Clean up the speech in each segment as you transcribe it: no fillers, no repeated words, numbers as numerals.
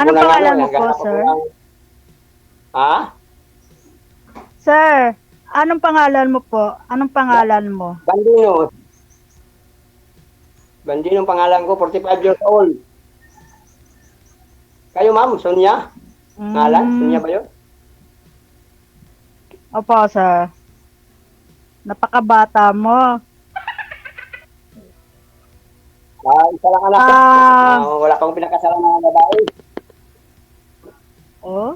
Anong Kulang pangalan ano, mo yung po, gana ko sir? kulang. Ha? Sir, anong pangalan mo po? Anong pangalan mo? Bandino. Bandino ang pangalan ko, 45 years old. Kayo ma'am, Sonia? Ngalan? Sonia ba yun? Opo, sir. Napakabata mo. Isa lang anak ko. Wala pang pinakasalan ng babae. Oh?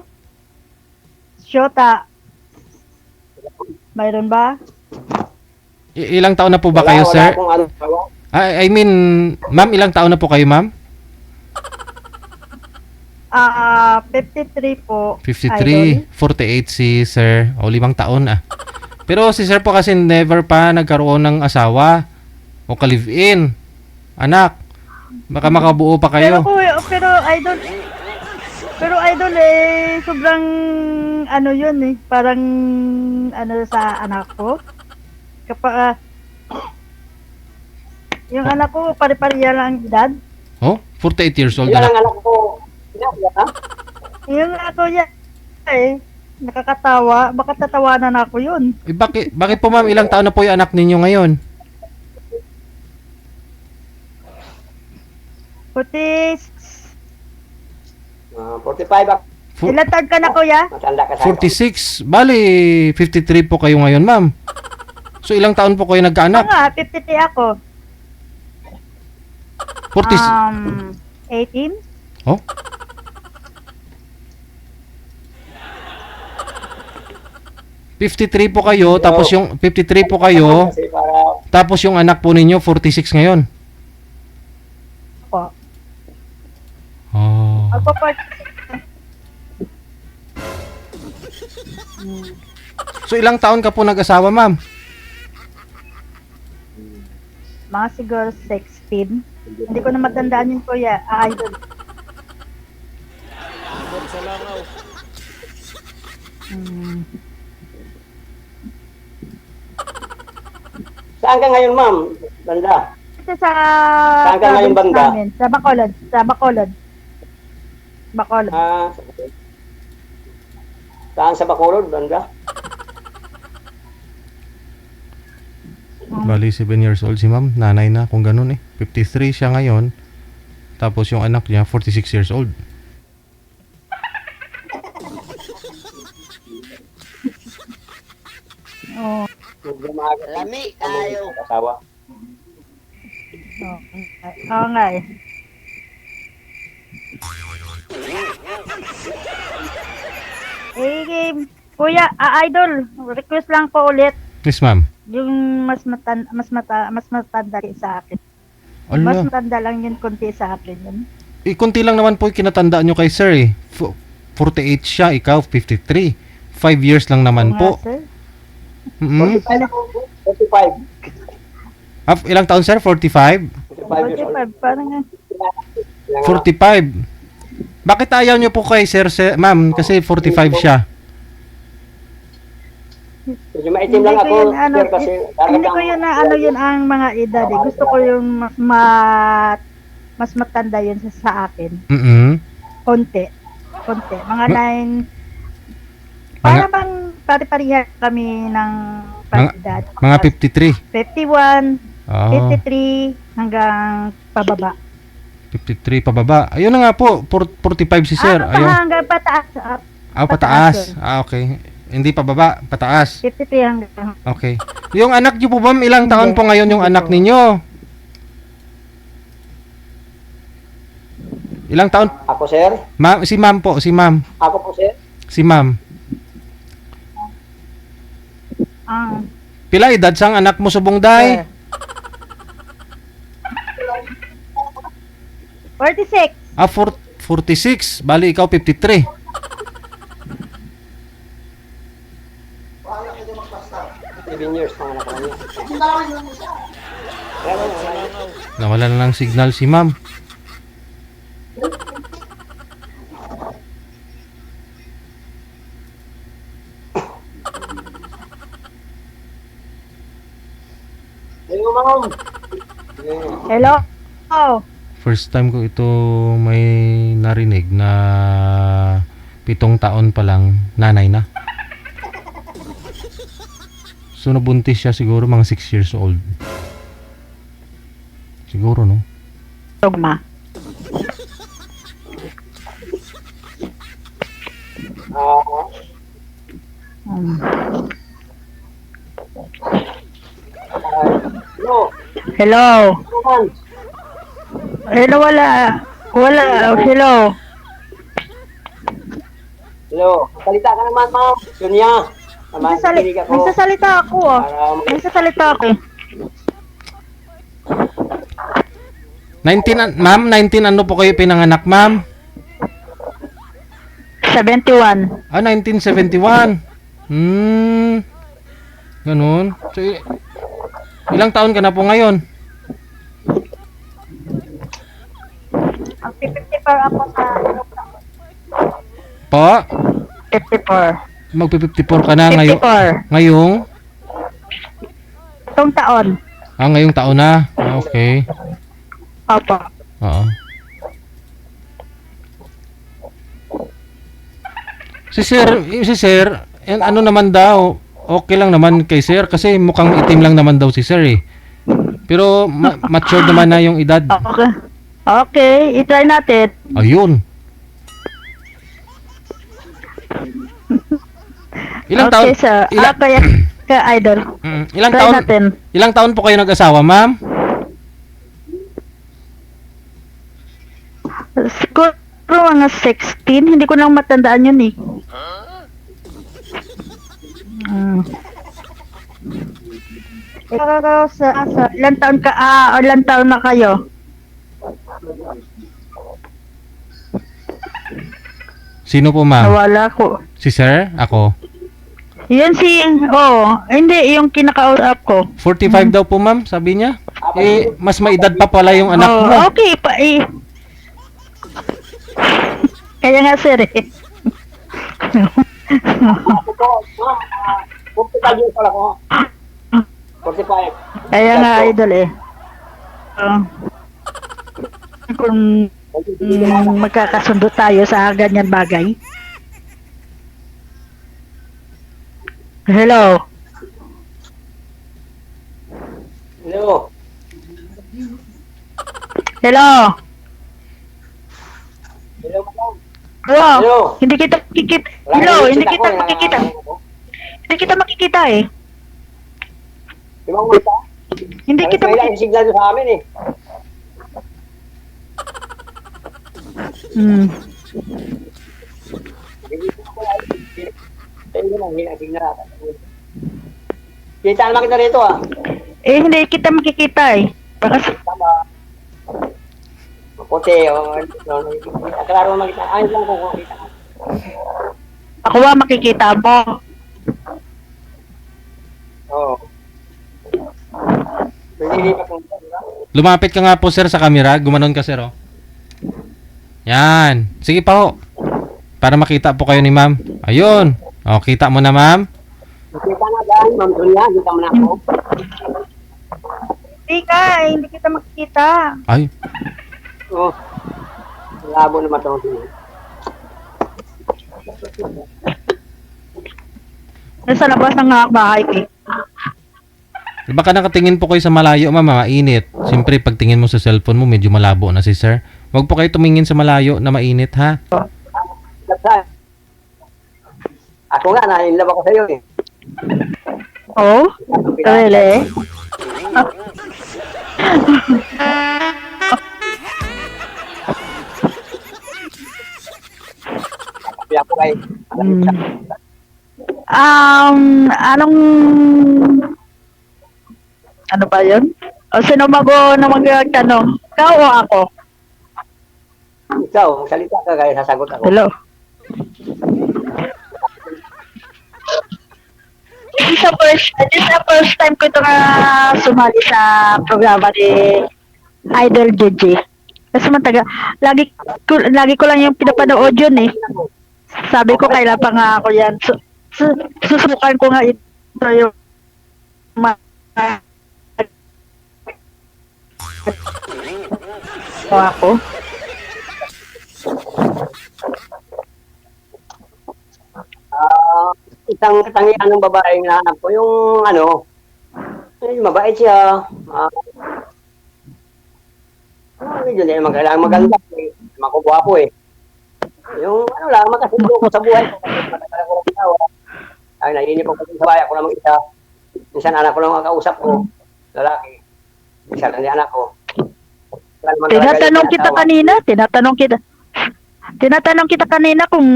Shota. Mayroon ba? Ilang taon na po ba kayo, Wala sir? akong ano. I mean, ma'am, ilang taon na po kayo, ma'am? 53 po. 53, 48 si sir. O, 5 taon ah. Pero si sir po kasi never pa nagkaroon ng asawa o ka-live-in. Anak, baka makabuo pa Pero kayo. pero idol sobrang ano yun parang ano sa anak ko. Kapag yung anak ko pare-pareha lang ang edad. Oh, 48 years old Ilan anak. ang anak ko? Ilan, ha? Yung ako yan nakakatawa. Baka tatawanan ako yun. Bakit po ma'am, ilang taon na po yung anak ninyo ngayon? 46. 45 ako. Ilan taon ka na, kuya? Matanda ka sa 46, bali 53 po kayo ngayon ma'am. So ilang taon po kayo Ako nagkaanak? nga, 53 ako. 40, 18? oh? $53 po kayo, tapos yung 53 po kayo, Kasi para tapos yung anak po ninyo 46 ngayon. Po. Oh. Magpa-part. So ilang taon ka po nag-asawa, ma'am? Mga siguro 16. Hindi ko na matandaan yun, kuya. Idol. Saan ka ngayon, ma'am? Banda. Ito sa Saan ka ngayon, province banda? namin. Sa Bacolod. Sa Bacolod. Bacolod. Saan sa Bacolod, banda? Bali 7 years old si ma'am, nanay na kung ganun eh. 53 siya ngayon, tapos yung anak niya 46 years old. Oo. Lami tayo. Asawa. Oo nga eh. Kuya, idol, request lang po ulit. Yes ma'am. Yung mas matanda rin sa akin. Mas Ala, matanda lang yun konti sa akin yun. konti lang naman po yung kinatandaan nyo kay sir eh. 48 siya, ikaw 53. 5 years lang naman Oo po. nga, sir. 45. Ilang taon sir? 45? 45 years old. 45, parang nga. 45. Bakit ayaw nyo po kay sir, ma'am? Kasi 45 siya. Medyo maitim lang ako, sir, kasi Hindi ko yun na ano yun ang mga edad eh. Gusto ko yung mas matanda yun sa akin. Konti. Mga 9. Para bang pare-pareha kami ng edad. Mga 53. 51, Oh, 53 hanggang pababa. 53 pababa. Ayun na nga po, 45 si sir. Ayun. Hanggang pataas. Pataas. Okay. Hindi pababa, pataas. 53 hanggang. Okay. Yung anak niyo po ma'am, ilang taon po ngayon yung anak ninyo? Ilang taon? Ako, sir. Si ma'am po, si ma'am. Ako po, sir. Si ma'am. Pila edad sang anak mo subong day? 46. 46. Bali ikaw 53. Years pang anak ko niya. Nawala na ng signal si ma'am. Hello, ma'am. Hello. Oh. First time ko ito may narinig na 7 taon pa lang nanay na. So nabuntis siya siguro mga 6 years old. Siguro, no? Dogma. Hmm. Hello. Hello. Hello, wala. Wala. Hello. Hello. Salita ka naman, ma'am. Sonia. Naman, kinig ako. Nagsasalita ako. Nagsasalita ako. 19 ano po kayo pinanganak, ma'am? 71. 1971. Ganun. So, ilang taon ka na po ngayon? Ang 54 ako sa... Po? 54. Magpi-54 ka na ngayon. 54. Ngayong? Itong taon. Ngayong taon na. Okay. Opo. Oo. Si sir, ano naman daw, okay lang naman kay sir kasi mukhang itim lang naman daw si sir eh. Pero mature naman na yung edad. Okay. Okay, i-try natin. Ayun. Ilang taon? Okay, sir. Kaya ka-idol. Ilang Try taon? natin. Ilang taon po kayo nag-asawa, ma'am? Siguro mga 16. Hindi ko lang matandaan yun eh. Ikaw sa ilang taon ka, ilang taon na kayo? Sino po, ma'am? Nawala ko. Si sir? Ako? Yan hindi, yung kinakausap ko. 45 daw po, ma'am, sabi niya. Eh, mas maedad pa pala yung anak mo. Okay pa eh. Kaya nga sir eh. 45 years pala ko. 45. Kaya nga idol eh. Kung magkakasundo tayo sa ganyan bagay. Hello. Hello. Hello. Hello, madam. Hello. Hello. Hindi kita makikita. Hello, hindi kita makikita. Hindi kita makikita eh. Di ba umita? Hindi kita May makikita. yung signal sa amin eh. Kita naman kita rito ah. Eh, hindi kita makikita eh. Baka Tama. Puti o klaro makita. Ayos lang kung makita. ako ba makikita mo. Oo. Nililipat mo ba? Lumapit ka nga po, sir, sa camera. Gumanon ka, sir, oh. Yan. Sige pa, ho. Para makita po kayo ni ma'am. Ayun. O, kita mo na, ma'am. Kita na dyan, Ma'am Sonia. Kita mo na ako. Hindi ka, hindi kita makikita. Ay, Oo. Labo naman ito. Nasa labas ng bahay ko eh. baka nakatingin po kayo sa malayo, ma'am. Mainit. Siyempre, pag tingin mo sa cellphone mo, medyo malabo na si sir. Huwag po kayo tumingin sa malayo na mainit, ha? Ako nga, nainlove ako sa'yo eh. Oh? Really? Kaya ako kay... Anong... Ano ba yun? O sino magtanong? Ikaw o ako? Ikaw, salita ka kaya sasagot ako. Hello? This is the first time ko ito nga sumali sa programa ni Idol JJ. Kasi lagi ko lang yung pinapanood yun eh. Sabi ko kailan pa nga ako yan. Susubukan ko nga ito yung O ako. Isang katangian ng babaeng hinahanap ko, yung ano, mabait siya. Yun eh, kailangan maganda. Makugwapo eh. Yung ano lang, magkasundo ko sa buhay ko. Matagal ko ng asawa. Ay, naiinip ako sa bahay. Ako lang isa. Minsan anak ko lang ang kausap ko. Lalaki. Isa lang yung anak ko. Tinatanong kita kanina kung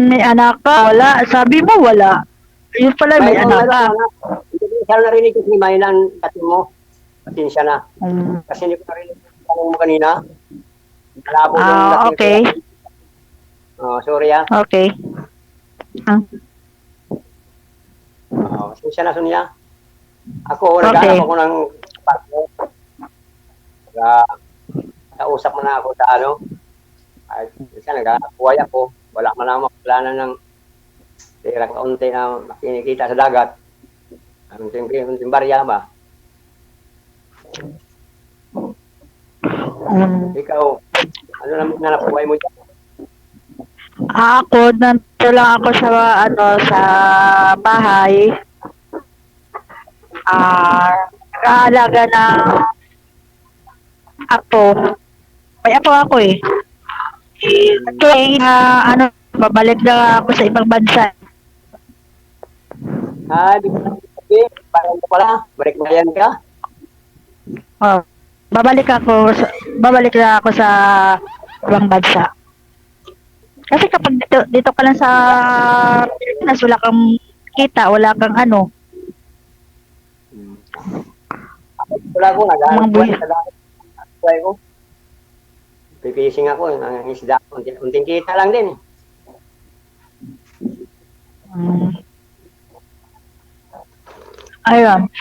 may anak ka. Wala. Sabi mo wala. Yun pala may anak ka. Hindi siya narinig ko si Maylan dati mo. Pasensya na. Kasi hindi ko narinig ko mo kanina. Malabo yung okay. Sorry ah. Okay. Pasensya na, Sonia. Ako, naghanap ako ng partner. Kausap mo na ako sa ano. Ay, kasi naghanap buhay ako. Wala man lang maklanan ng tira kaunti na makinikita sa dagat. Ang timbarya ba? Ikaw, ano naman na buhay mo dyan? Ako, nandito lang ako sa, sa bahay. Nag-aalaga ng apo. May apo ako eh. Babalik na ako sa ibang bansa. Di ko sabihin, parang pala, balik na yan ka? Babalik na ako sa ibang bansa. Kasi kapag dito ka lang sa Pilipinas, wala kang kita, wala kang ano. Wala ko, nag-aaral ko sa dagat. Buhay ko. Pipising ako, ang isda. Unting kita lang din. Ayun.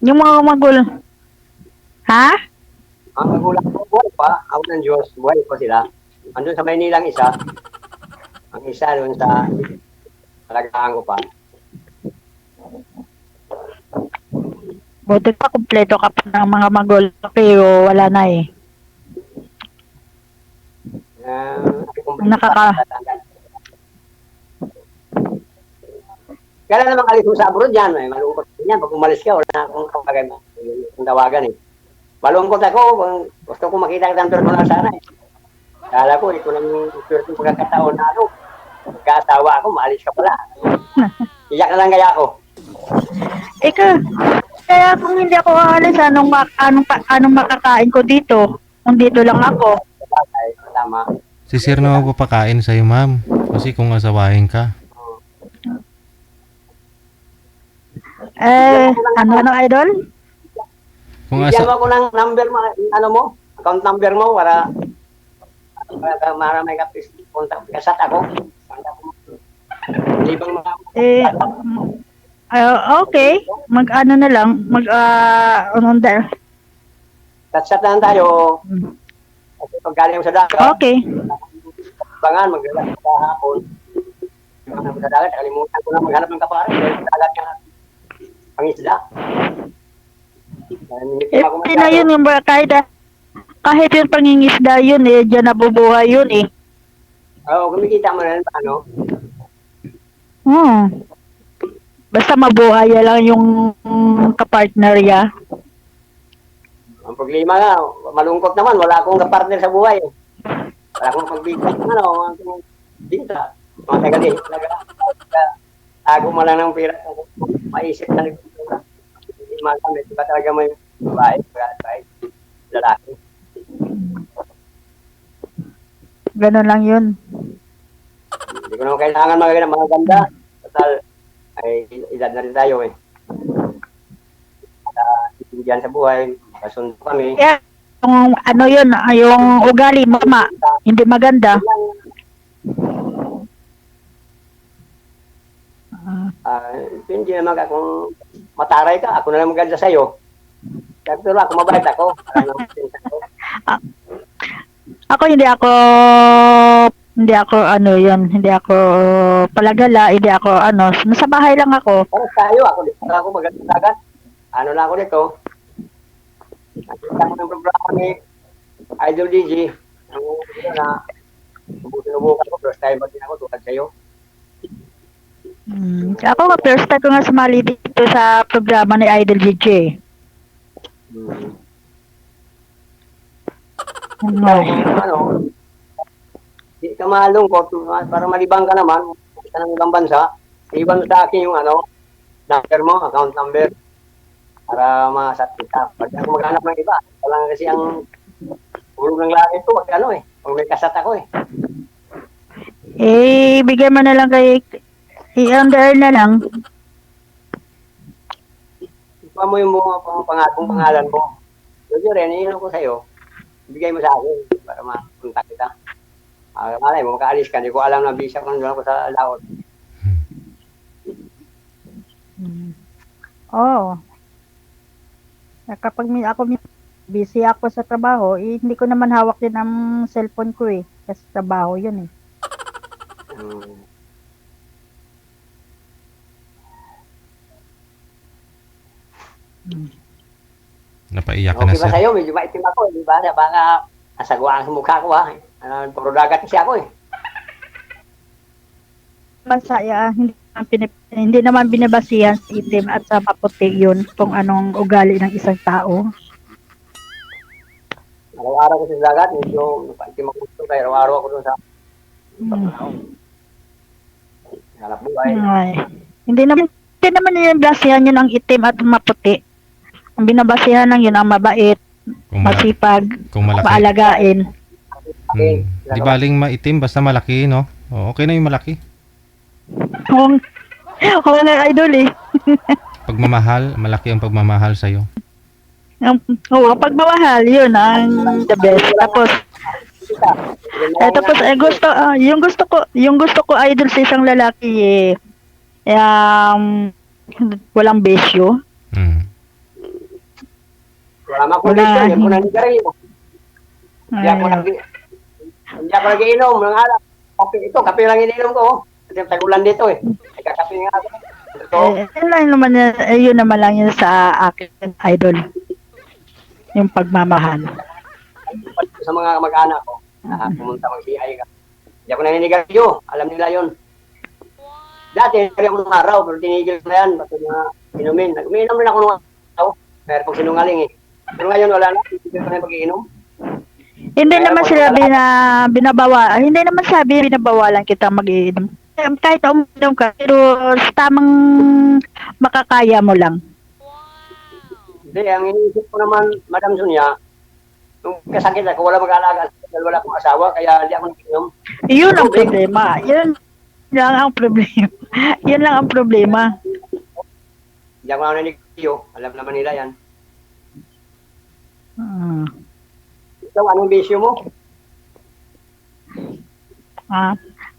Yung mga magulang. Ha? Ang magulang ko, buhay pa. Ako ng Diyos, buhay pa sila. Andun sa Maynilang isa. Ang isa doon sa alagaan ko pa. Buti pa, kumpleto ka pa ng mga magulang. Pero wala na eh. Kaya naman alis mo sa abroad yan. Malungkot din yan. Pag umalis ka, wala na akong kapagay mo. Yung tawagan eh. Malungkot ako. Gusto ko makita kitang personal sana eh. Kala ko, ito lang yung swerte pagkakataon na ano. Pagkaasawa ako, maalis ka pala. Iyak na lang kaya ako. Kaya kung hindi ako aalis, anong makakain ko dito? Kung dito lang ako. Tama. Si Sir na magpapakain sa'yo, ma'am. Kasi kung asawahin ka. Ano, idol? Bigyan mo ako ng number mo, ano mo, account number mo para may contact kasat ako. Libang mga okay. Mag-ano na lang, on there. Kasat na lang tayo. Kasi pag galing mo sa dagat. Okay. Bangan, maglalak sa hapon. Maghanap sa dagat, kalimutan ko na maghanap ng kapare. Dagat ka na. Pangisda. Hindi na yun yung kahit yung pangingisda yun eh, dyan nabubuhay yun eh. Oo, kumikita mo na rin paano? Basta mabuhay lang yung kapartner ya. Ang problema nga, malungkot naman, wala akong kapartner sa buhay. Wala akong pagbigay, binta. Mga tagali, tago mo lang ng pira. Maisip na rin. Hindi ba talaga may babae, lalaki. Ganun lang yun. Hindi ko naman kailangan mga ganda. Total, ay edad na rin tayo eh. Diyan sa buhay, kasundo kami. Yeah, yung ano yun, yung ugali mo, hindi maganda. Hindi naman kung mataray ka, ako na lang maganda sa'yo. Pero ako mabait ako. Hindi ako palagala, hindi ako nasa bahay lang ako. Para tayo, ako maganda agad. Ano lang ako dito? Nakita ko ng programa ni Idol DJ. Ang na, sinubukan ko, first time din ako, tulad sa'yo. Ako nga, first time ko nga sumali dito sa programa ni Idol DJ. Ano, di ka malungkot, para malibang ka naman, ka ng ibang bansa, iban mo sa akin yung number mo, account number, para masat kita. Pag ako maghanap ng iba, walang kasi ang ulo ng langit ko, pag pag may kasat ako eh. Bigyan mo na lang i-under na lang. Ipa mo yung pangalan mo. Yun rin, iinom ko sa'yo. Bigay mo sa akin para mapunta kita. Malay mo, makaalis ka. Hindi ko alam na visa kung doon ako sa laot. Oo. Kapag busy ako sa trabaho, hindi ko naman hawak din ang cellphone ko eh. Kasi trabaho yun eh. Napaiyak ka na, Okay ba sir? sa'yo? Medyo maitim ako. Di ba? Baka nasagwaan sa mukha ko ha. Puro dagat kasi ako eh. Masaya, hindi naman binabasihan sa itim at sa maputi yun kung anong ugali ng isang tao. Araw-araw ko sa dagat. Medyo maitim ako dito. Kaya araw-araw ako doon sa hanap buhay. Ay, hindi naman yung basihan yun ang itim at maputi. Ang binabasihan lang yun ang mabait, masipag, Kung malaki. maalagain. Di baling maitim, basta malaki, no? Okay na yung malaki. Kung na idol eh. Pagmamahal, malaki ang pagmamahal sa'yo. Oo, pagmamahal, yun ang the best. Tapos yung gusto ko idol sa isang lalaki walang besyo. Wala mga kondisyon. Yan po nandigarilyo. Hindi ako nag-iinom ng alak. Kape lang iniinom ko. Kasi tagulan dito eh. Ay kakape nga ako. Yun naman lang yun sa akin, idol. Yung pagmamahal. Sa mga mag-anak ko, pumunta mag-CI ka. Hindi ako naninigarilyo. Alam nila yun. Dati, nagkari ako ng araw, pero tinigil na yan. Bato na inumin. Umiinom rin ako ng araw. Meron pong sinungaling eh. Pero ngayon wala na. Tinigil ko na yung pag-iinom. Hindi naman sinabi na hindi naman sabi binabawalan kita mag-iinom. Kahit uminom ka, pero sa tamang makakaya mo lang. Hindi, ang iniisip ko naman, Madam Sonia, nung kasakit ako, wala mag-aalaga dahil wala akong asawa, kaya hindi ako nag-inom. Yun ang problema. Yun lang ang problema. Yun lang ang problema. Hindi ako naninigarilyo. Alam naman nila yan. Ikaw, anong bisyo mo?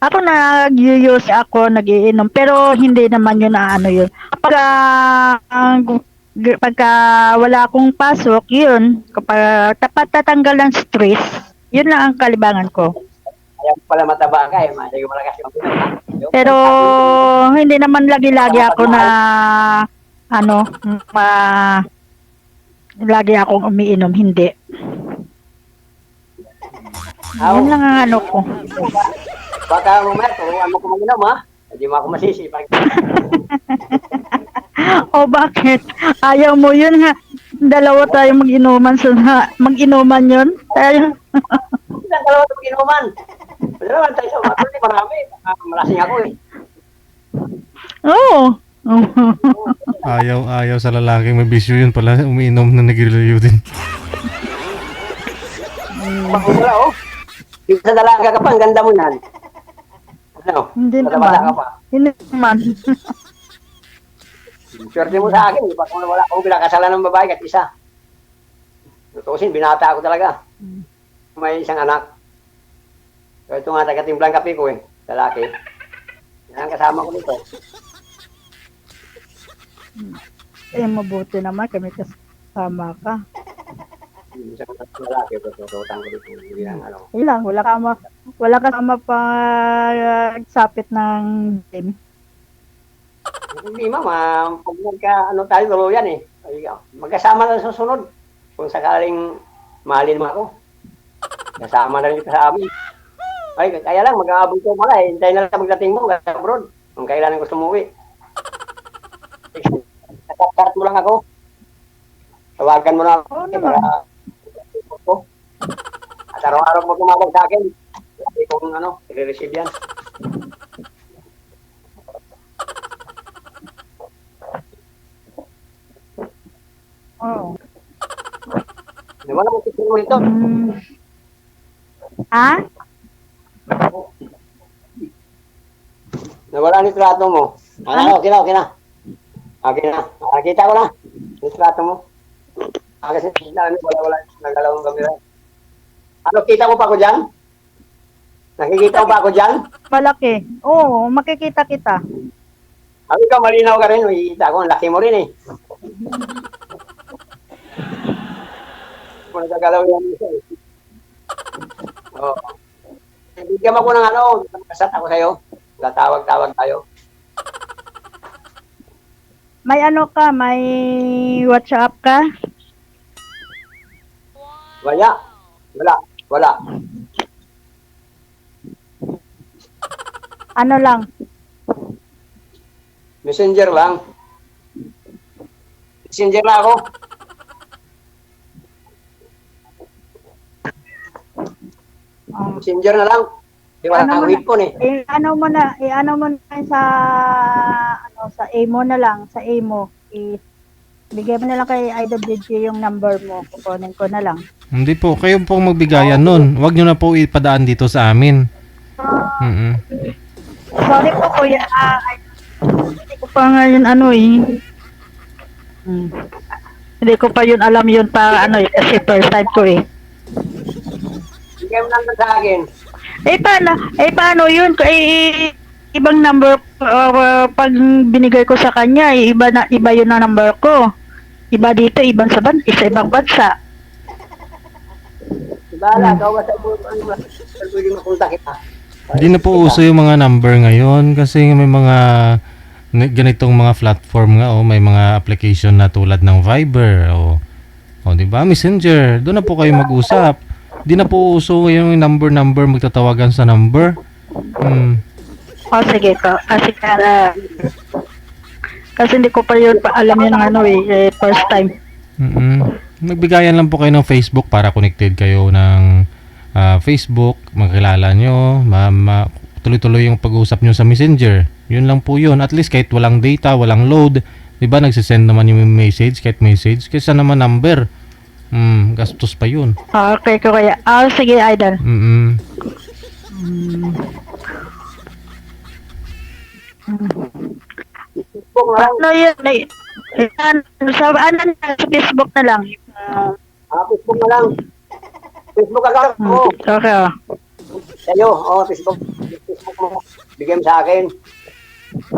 Ako nag-use ako, nag-iinom, pero hindi naman yun na ano yun. Pagka wala akong pasok, yun, kapag tatanggal ng stress, yun lang ang kalibangan ko. Kaya pala mataba ka eh, hindi ko malakas yung pinag. Pero hindi naman lagi-lagi ako na lagi akong umiinom, hindi. Yun lang ang ano ko. Baka mamaya, turuan mo ko mag-inom ha? Hindi mo ako masisi. O bakit? Ayaw mo yun ha? Dalawa tayo mag-inuman yun? Tayo. Dalawa tayo mag-inuman. Dalawa tayo sa umato, marami. Malasing ako eh. Oo. Ayaw sa lalaking may bisyo yun pala, umiinom na nagrilyo din. Wala oh. Yung sa dalaga ka pa, ang ganda mo yan. Ano? Hindi Wala naman. ka pa. Hindi naman. Swerte mo sa akin, di ba? Kung wala akong pinakasalan ng babae at isa. Tutusin, binata ako talaga. May isang anak. So ito nga, taga-timplang kape ko eh. Lalaki. Yan ang kasama ko nito. Mabuti naman kami kasama ka. Isang lalaki, tututan ko dito. Hindi lang ano. Ilang, wala kasama pa sapit ng game. Hindi ma'am, pag tayo tuluyan eh. Magkasama na sa susunod. kung sakaling mahalin mo ako, kasama na rin kita sa amin. Ay, kaya lang, mag-aabot ko pala eh. Hintayin na lang magdating mo, hanggang abroad. Kung kailan gusto mo uwi. Nakakart mo lang ako. Tawagan mo na ako. Oo Para ko. At araw-araw mo tumawag sa akin. Sabi kong i-receive yan. Oo. Wala mo titin mo ito. Ha? Nawala ni trato mo. Okay na, okay na. Okay na. Nakita ko na. Yung trato mo. Kasi wala. Nagalawang kamera. Ano, kita mo pa ako dyan? Nakikita mo pa ako dyan? Malaki. Oo, makikita kita. Sabi ka, malinaw ka rin. Makikita ko. Ang laki mo rin eh. Kung nagagalaw yan isa eh. Oo. Bigyan mo ko ng kasat ako sa'yo. Tawag-tawag tayo. May ano ka? May WhatsApp ka? Wala. Ano lang? Messenger lang. Messenger na ako. Messenger na lang. Di wala kang headphone eh. Ano mo na sa Amo na lang, sa Amo. Bigay mo na lang kay Idol DJ yung number mo. Kukunin ko na lang. Hindi po, kayo po magbigayan nun. Huwag nyo na po ipadaan dito sa amin. Sorry po kuya. Hindi ko pa nga yun Hindi ko pa yun alam yun pa kasi first time ko eh. Bigay mo lang sa akin. Paano yun? Ibang number, pag binigay ko sa kanya, iba yun ang number ko. Iba dito, ibang sa ibang bansa. Bahala, ikaw ba sa pwede mapunta kita? Hindi na po uso yung mga number ngayon kasi may mga ganitong mga platform nga may mga application na tulad ng Viber o di ba? Messenger. Doon na po kayo mag-usap. Di na po uso yung number magtatawagan sa number. Sige ko. Kasi hindi ko pa yun alam yun first time. Magbigayan lang po kayo ng Facebook para connected kayo ng Facebook, makilala nyo, tuloy-tuloy yung pag-uusap nyo sa Messenger. Yun lang po yun. At least kahit walang data, walang load, diba nagsisend naman yung message, kahit message, kaysa naman number. Gastos pa yun. Okay ko kaya. Sige, Idol. Ano yun? Sa Facebook na lang. Facebook na lang. Facebook account mo. Okay. Sa'yo, Facebook mo. Bigyan mo sa akin.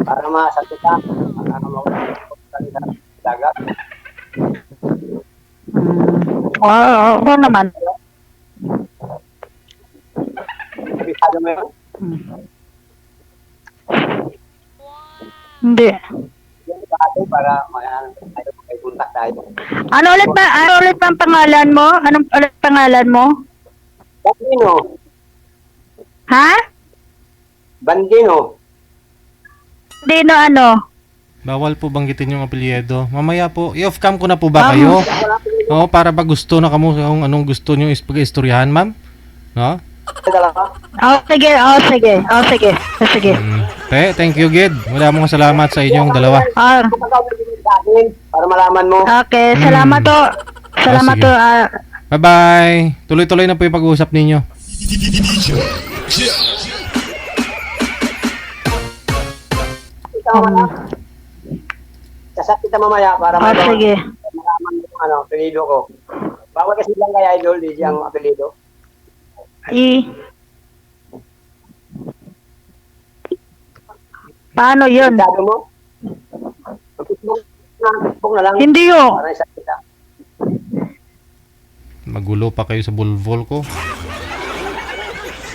Para masagot ka. Para mawala sa dagat. Oo naman. Kabisado mo yun? Hindi. Bigyan mo sa akin para may contact tayo. Ano ulit ba ang pangalan mo? Anong ulit pangalan mo? Bandino. Ha? Bandino. Dino ano? Bawal po banggitin yung apelyido. Mamaya po, i-off cam ko na po ba kayo? Para pag gusto na kamo kung anong gusto nyo pag-istoryahan, ma'am? No? Sige. Thank you, Gid. Maraming salamat sa inyong dalawa. Para malaman mo. Okay, salamat to. Salamat sige. to. Bye-bye. Tuloy-tuloy na po yung pag-uusap ninyo. Kasat kita mamaya para sige. malaman mo apelido ko. Bawal kasi lang kay Idol, di siyang apelido. Paano yun? Sabi mo? Facebook na lang. Hindi yun. Para isa kita. Magulo pa kayo sa bulvol ko.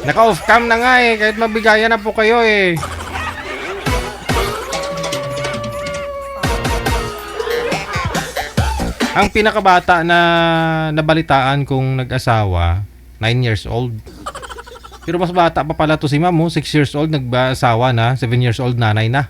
Naka-off cam na nga kahit mabigayan na po kayo Ang pinakabata na nabalitaan kong nag-asawa, 9 years old. Pero mas bata pa pala to si ma'am, 6 years old, nag-asawa na, 7 years old nanay na.